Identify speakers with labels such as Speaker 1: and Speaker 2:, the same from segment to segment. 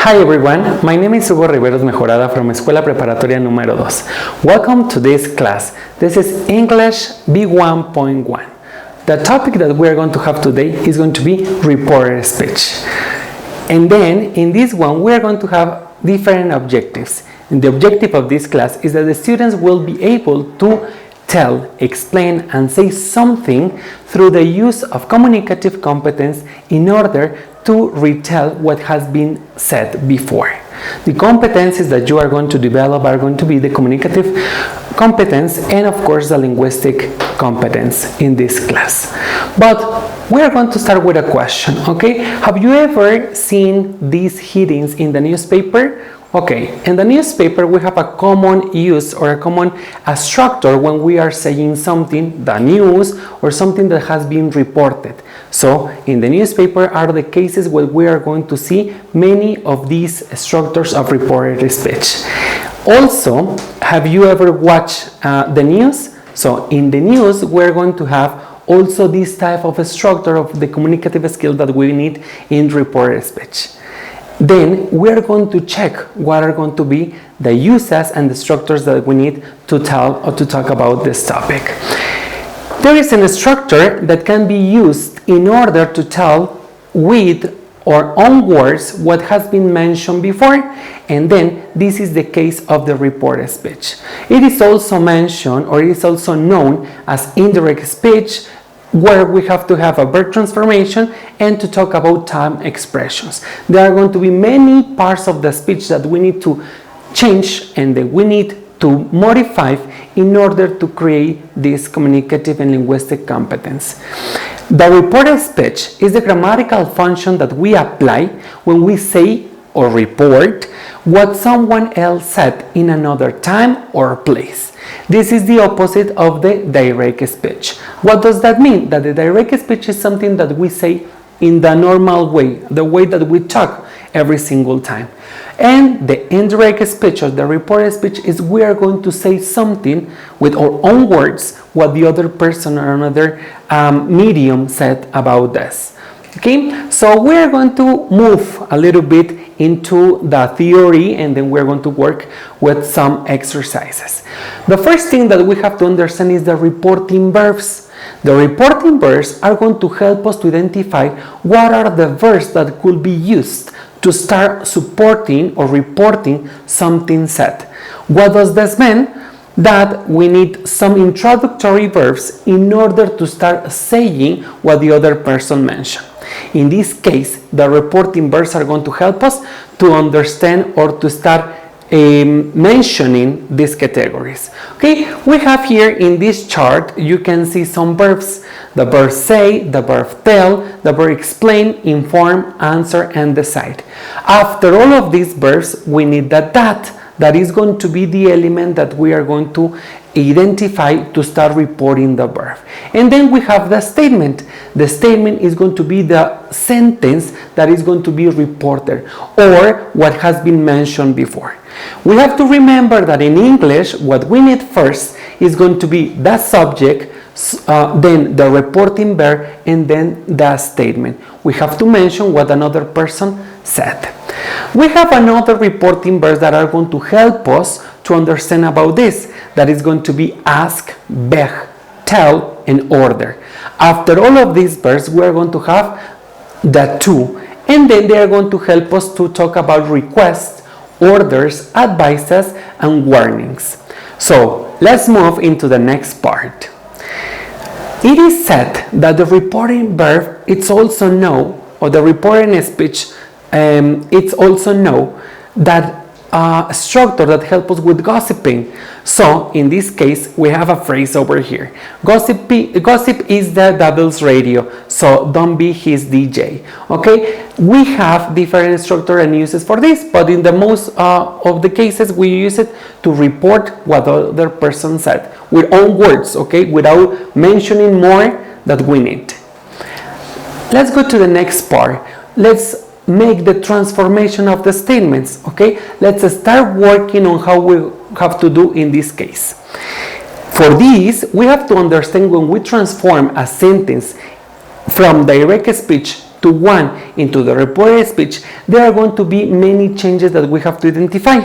Speaker 1: Hi everyone, my name is Hugo Riveros Mejorada from Escuela Preparatoria número 2. Welcome to this class. This is English B1.1. The topic that we are going to have today is going to be reported speech. And then in this one we are going to have different objectives. And the objective of this class is that the students will be able to tell, explain, and say something through the use of communicative competence in order to retell what has been said before. The competencies that you are going to develop are going to be the communicative competence and of course the linguistic competence in this class. But we are going to start with a question, okay? Have you ever seen these headings in the newspaper? Okay, in the newspaper we have a common use or a common structure when we are saying something, the news, or something that has been reported. So in the newspaper are the cases where we are going to see many of these structures of reported speech. Also, have you ever watched the news? So in the news we're going to have also this type of a structure of the communicative skill that we need in reported speech. Then we are going to check what are going to be the uses and the structures that we need to tell or to talk about this topic. There is a structure that can be used in order to tell with or on words what has been mentioned before, and then this is the case of the reported speech. It is also mentioned or it is also known as indirect speech, where we have to have a verb transformation and to talk about time expressions. There are going to be many parts of the speech that we need to change and that we need to modify in order to create this communicative and linguistic competence. The reported speech is the grammatical function that we apply when we say or report what someone else said in another time or place. This is the opposite of the direct speech. What does that mean? That the direct speech is something that we say in the normal way, the way that we talk every single time. And the indirect speech or the reported speech is we are going to say something with our own words what the other person or another medium said about this. Okay, so we are going to move a little bit into the theory and then we're going to work with some exercises. The first thing that we have to understand is the reporting verbs. The reporting verbs are going to help us to identify what are the verbs that could be used to start supporting or reporting something said. What does this mean? That we need some introductory verbs in order to start saying what the other person mentioned. In this case, the reporting verbs are going to help us to understand or to start mentioning these categories. Okay, we have here in this chart, you can see some verbs. The verb say, the verb tell, the verb explain, inform, answer, and decide. After all of these verbs, we need the that is going to be the element that we are going to identify to start reporting the verb. And then we have the statement. The statement is going to be the sentence that is going to be reported or what has been mentioned before. We have to remember that in English, what we need first is going to be the subject, then the reporting verb, and then the statement. We have to mention what another person said. We have another reporting verbs that are going to help us to understand about this. That is going to be ask, beg, tell, and order. After all of these verbs, we are going to have the to, and then they are going to help us to talk about requests, orders, advices, and warnings. So let's move into the next part. It is said that the reporting verb, it's also know, or the reporting speech, it's also know that structure that helps us with gossiping. So in this case we have a phrase over here. Gossip is the devil's radio, so don't be his DJ. Okay, we have different structure and uses for this, but in the most of the cases we use it to report what the other person said with own words, okay, without mentioning more that we need. Let's go to the next part. Let's make the transformation of the statements. Okay, let's start working on how we have to do in this case. For this, we have to understand when we transform a sentence from direct speech to one into the reported speech, there are going to be many changes that we have to identify.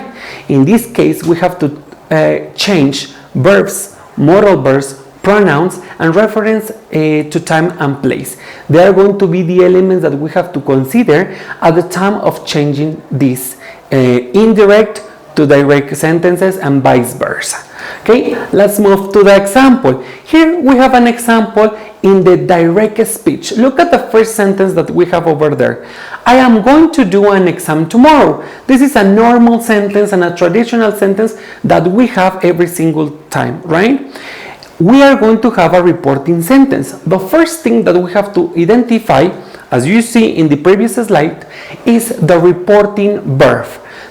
Speaker 1: In this case, we have to change verbs, modal verbs, pronouns, and reference to time and place. They are going to be the elements that we have to consider at the time of changing these indirect to direct sentences and vice versa. Okay, let's move to the example. Here we have an example in the direct speech. Look at the first sentence that we have over there. I am going to do an exam tomorrow. This is a normal sentence and a traditional sentence that we have every single time, right? We are going to have a reporting sentence. The first thing that we have to identify, as you see in the previous slide, is the reporting verb.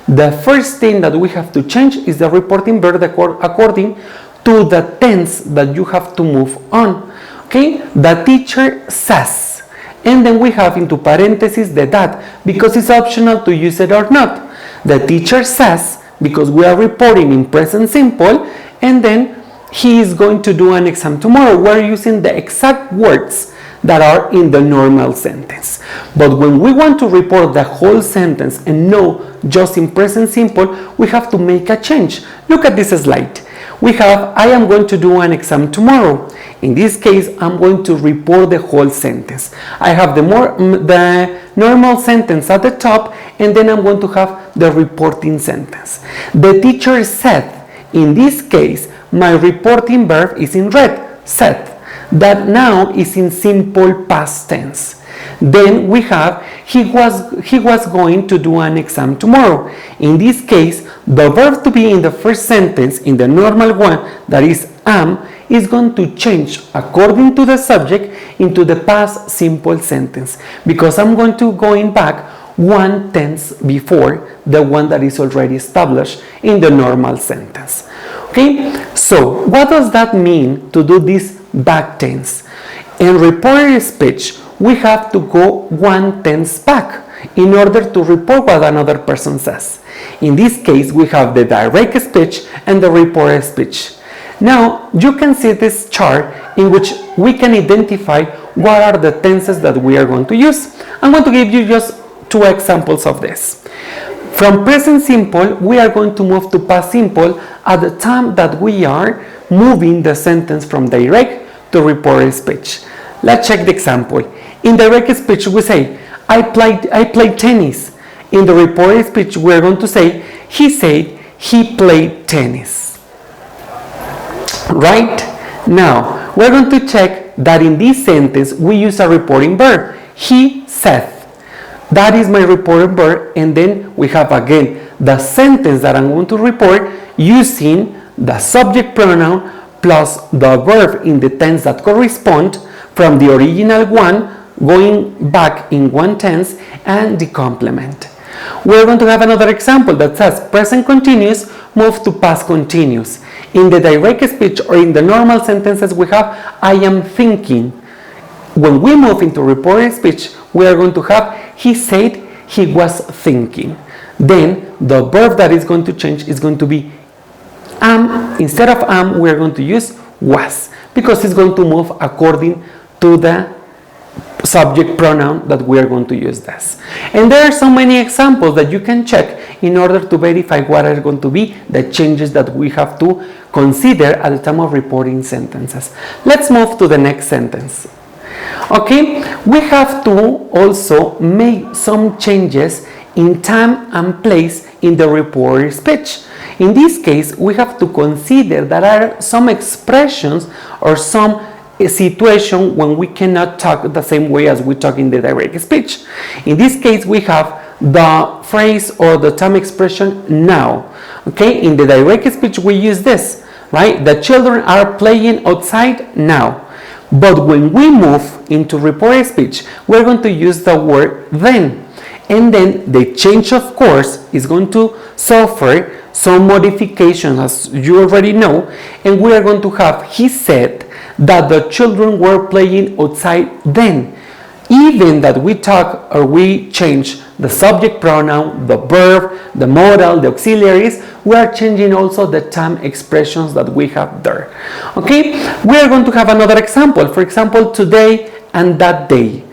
Speaker 1: The first thing that we have to change is the reporting verb according to the tense that you have to move on. Okay, the teacher says, and then we have into parentheses the that, because it's optional to use it or not. The teacher says, because we are reporting in present simple, and then he is going to do an exam tomorrow. We're using the exact words that are in the normal sentence. But when we want to report the whole sentence and no just in present simple, we have to make a change. Look at this slide. We have, I am going to do an exam tomorrow. In this case, I'm going to report the whole sentence. I have the normal sentence at the top, and then I'm going to have the reporting sentence. The teacher said, in this case, my reporting verb is in red, said. That now is in simple past tense. Then we have, he was going to do an exam tomorrow. In this case, the verb to be in the first sentence, in the normal one, that is am, is going to change according to the subject into the past simple sentence, because I'm going to going back one tense before the one that is already established in the normal sentence. Okay, so what does that mean to do this back tense? In reported speech, we have to go one tense back in order to report what another person says. In this case, we have the direct speech and the reported speech. Now, you can see this chart in which we can identify what are the tenses that we are going to use. I'm going to give you just two examples of this. From present simple, we are going to move to past simple at the time that we are moving the sentence from direct to reported speech. Let's check the example. In direct speech, we say, I played tennis. In the reported speech, we are going to say, he said he played tennis. Right? Now, we're going to check that in this sentence, we use a reporting verb. He said. That is my reporting verb, and then we have again the sentence that I'm going to report using the subject pronoun plus the verb in the tense that correspond from the original one, going back in one tense, and the complement. We're going to have another example that says present continuous move to past continuous. In the direct speech or in the normal sentences, we have I am thinking. When we move into reported speech, we are going to have he said he was thinking. Then the verb that is going to change is going to be am. Instead of am, we are going to use was, because it's going to move according to the subject pronoun that we are going to use this. And there are so many examples that you can check in order to verify what are going to be the changes that we have to consider at the time of reporting sentences. Let's move to the next sentence. Okay, we have to also make some changes in time and place in the reported speech. In this case, we have to consider that there are some expressions or some situation when we cannot talk the same way as we talk in the direct speech. In this case, we have the phrase or the time expression now. Okay, in the direct speech, we use this, right? The children are playing outside now. But when we move into reported speech, we're going to use the word then. And then the change of course is going to suffer some modifications, as you already know. And we are going to have, he said that the children were playing outside then. Even that we talk or we change the subject pronoun, the verb, the modal, the auxiliaries, we are changing also the time expressions that we have there. Okay, we are going to have another example. For example, today and that day.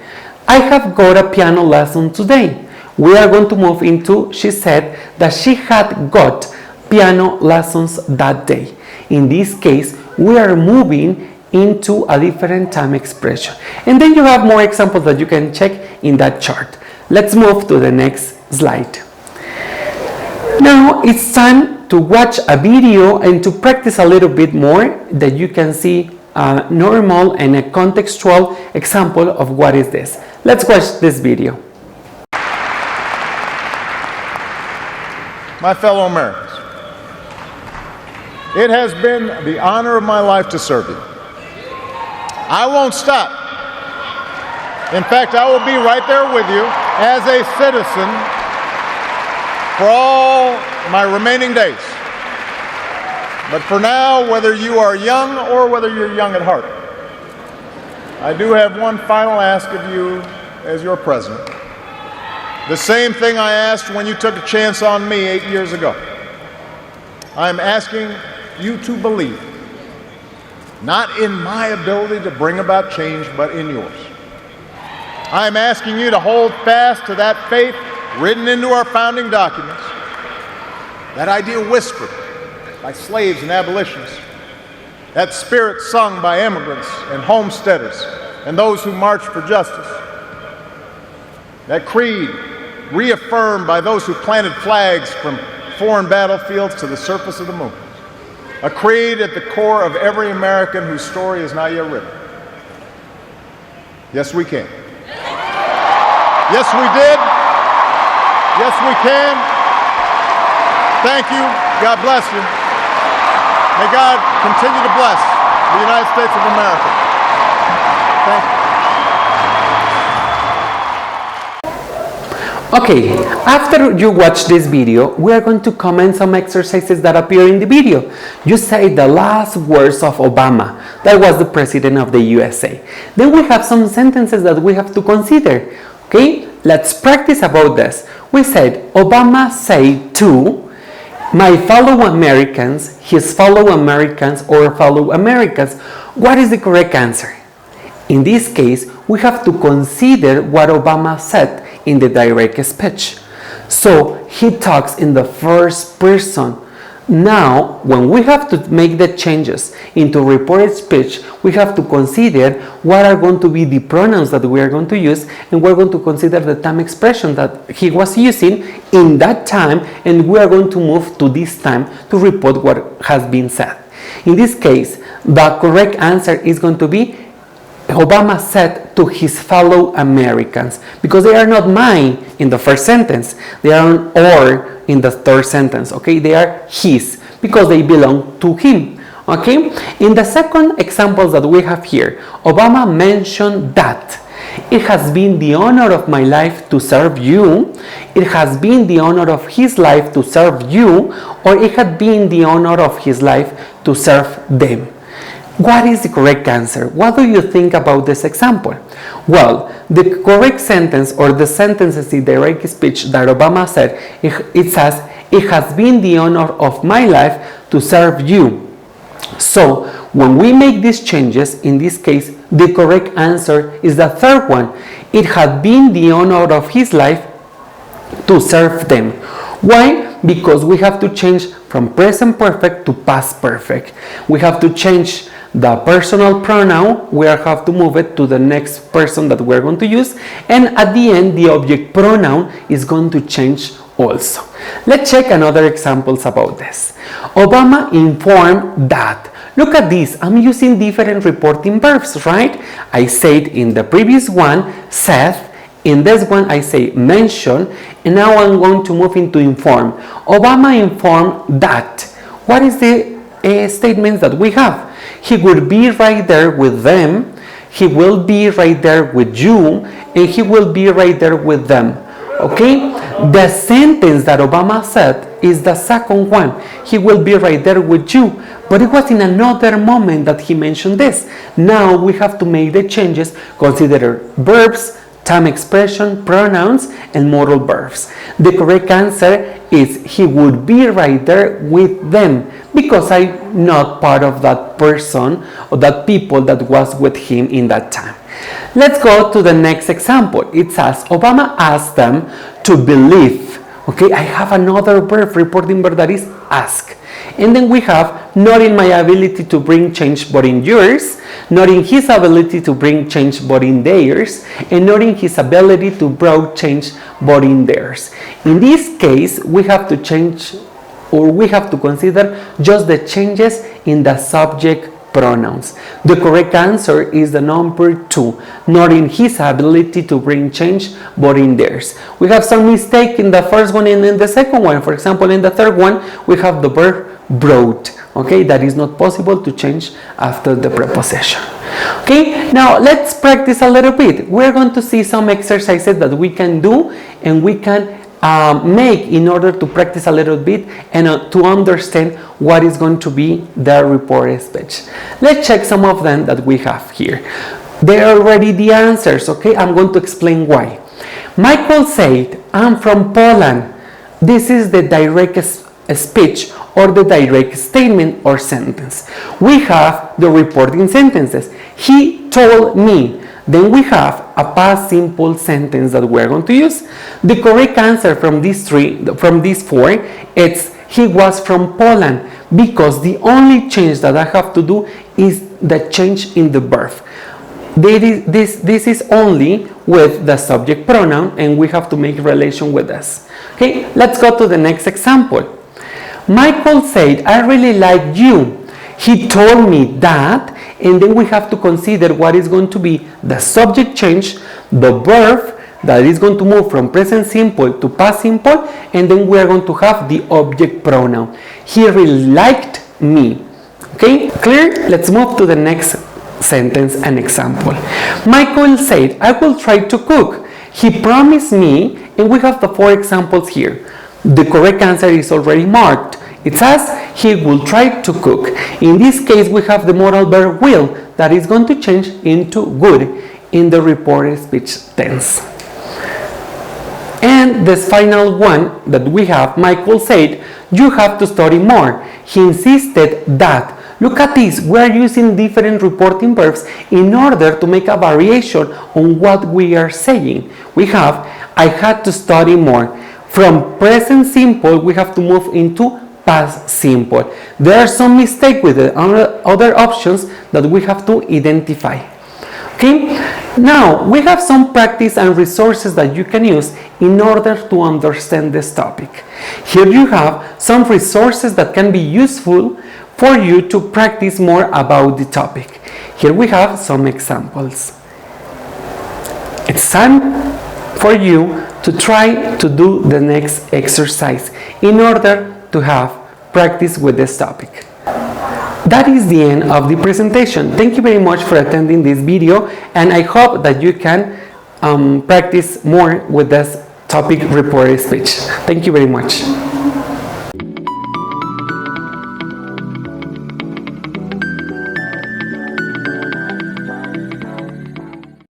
Speaker 1: I have got a piano lesson today. We are going to move into, she said that she had got piano lessons that day. In this case, we are moving into a different time expression. And then you have more examples that you can check in that chart. Let's move to the next slide. Now it's time to watch a video and to practice a little bit more that you can see a normal and a contextual example of what is this. Let's watch this video.
Speaker 2: My fellow Americans, it has been the honor of my life to serve you. I won't stop. In fact, I will be right there with you as a citizen for all my remaining days. But for now, whether you are young or whether you're young at heart, I do have one final ask of you as your president. The same thing I asked when you took a chance on me 8 years ago. I'm asking you to believe, not in my ability to bring about change, but in yours. I'm asking you to hold fast to that faith written into our founding documents, that idea whispered by slaves and abolitionists, that spirit sung by immigrants and homesteaders and those who marched for justice, that creed reaffirmed by those who planted flags from foreign battlefields to the surface of the moon, a creed at the core of every American whose story is not yet written. Yes, we can. Yes, we did. Yes, we can. Thank you. God bless you. May God continue to bless the United States of America. Thank you.
Speaker 1: Okay, after you watch this video, we are going to comment some exercises that appear in the video. You say the last words of Obama, that was the president of the USA. Then we have some sentences that we have to consider. Okay, let's practice about this. We said, Obama said to my fellow Americans, his fellow Americans, or fellow Americans. What is the correct answer? In this case, we have to consider what Obama said in the direct speech. So he talks in the first person. Now, when we have to make the changes into reported speech, we have to consider what are going to be the pronouns that we are going to use, and we're going to consider the time expression that he was using in that time, and we are going to move to this time to report what has been said. In this case, the correct answer is going to be Obama said to his fellow Americans, because they are not mine in the first sentence, they are or in the third sentence, okay? They are his, because they belong to him, okay? In the second example that we have here, Obama mentioned that it has been the honor of my life to serve you, it has been the honor of his life to serve you, or it had been the honor of his life to serve them. What is the correct answer? What do you think about this example? Well, the correct sentence, or the sentences in direct speech that Obama said, it says, it has been the honor of my life to serve you. So, when we make these changes, in this case, the correct answer is the third one. It had been the honor of his life to serve them. Why? Because we have to change from present perfect to past perfect. We have to change the personal pronoun, we have to move it to the next person that we're going to use, and at the end the object pronoun is going to change also. Let's check another examples about this. Obama informed that. Look at this, I'm using different reporting verbs, right? I said in the previous one, said. In this one I say mention, and now I'm going to move into inform. Obama informed that. What is the statements that we have? He would be right there with them, he will be right there with you, and he will be right there with them. Okay? The sentence that Obama said is the second one. He will be right there with you. But it was in another moment that he mentioned this. Now we have to make the changes, consider verbs, time expression, pronouns, and modal verbs. The correct answer is he would be right there with them, because I'm not part of that person or that people that was with him in that time. Let's go to the next example. It says, Obama asked them to believe. Okay, I have another verb, reporting verb, that is ask. And then we have, not in my ability to bring change, but in yours. Not in his ability to bring change, but in theirs. And not in his ability to bring change, but in theirs. In this case, we have to change, or we have to consider just the changes in the subject pronouns. The correct answer is the number 2, not in his ability to bring change, but in theirs. We have some mistake in the first one and in the second one. For example, in the third one, we have the verb brought. Okay, that is not possible to change after the preposition. Okay, now let's practice a little bit. We're going to see some exercises that we can do and we can make in order to practice a little bit and to understand what is going to be the reported speech. Let's check some of them that we have here. They are already the answers, okay? I'm going to explain why. Michael said, I'm from Poland. This is the direct speech or the direct statement or sentence. We have the reporting sentences. He told me. Then we have a past simple sentence that we're going to use. The correct answer from these four, it's he was from Poland, because the only change that I have to do is the change in the verb. This is only with the subject pronoun, and we have to make relation with this. Okay, let's go to the next example. Michael said, I really like you. He told me that. And then we have to consider what is going to be the subject change, the verb that is going to move from present simple to past simple, and then we are going to have the object pronoun. He really liked me. Okay, clear? Let's move to the next sentence and example. Michael said, I will try to cook. He promised me, and we have the 4 examples here. The correct answer is already marked. It says he will try to cook. In this case, we have the modal verb will that is going to change into would in the reported speech tense. And this final one that we have, Michael said, you have to study more. He insisted that. Look at this, we are using different reporting verbs in order to make a variation on what we are saying. We have, I had to study more. From present simple, we have to move into past simple. There are some mistakes with the other options that we have to identify. Okay, now we have some practice and resources that you can use in order to understand this topic. Here you have some resources that can be useful for you to practice more about the topic. Here we have some examples. It's time for you to try to do the next exercise in order to have practice with this topic. That is the end of the presentation. Thank you very much for attending this video, and I hope that you can practice more with this topic reported speech. Thank you very much.